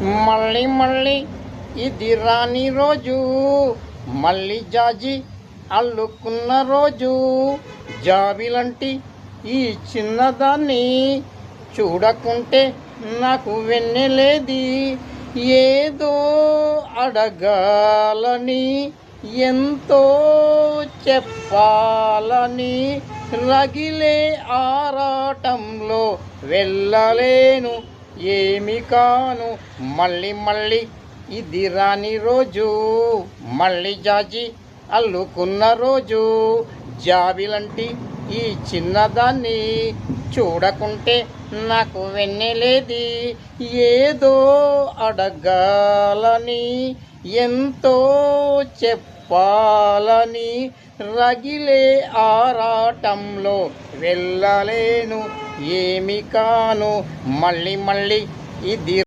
మళ్ళీ మళ్ళీ ఇది రాని రోజు, మళ్ళీ జాజి అల్లుకున్న రోజు. జాబిలంటి ఈ చిన్నదాన్ని చూడకుంటే నాకు వెన్నెలేది. ఏదో అడగాలని, ఎంతో చెప్పాలని, రగిలే ఆరాటంలో వెళ్ళలేను, ఏమి కాను. మళ్ళీ మళ్ళీ ఇది రాని రోజు, మళ్ళీ జాజి అల్లుకున్న రోజు. జాబిలంటి ఈ చిన్నదాన్ని చూడకుంటే నాకు వెన్నెలేది. ఏదో అడగాలని, ఎంతో చెప్పాలని, రగిలే ఆరాటంలో వెళ్ళలేను, ఏమి కాను. మళ్ళీ మళ్ళీ ఇది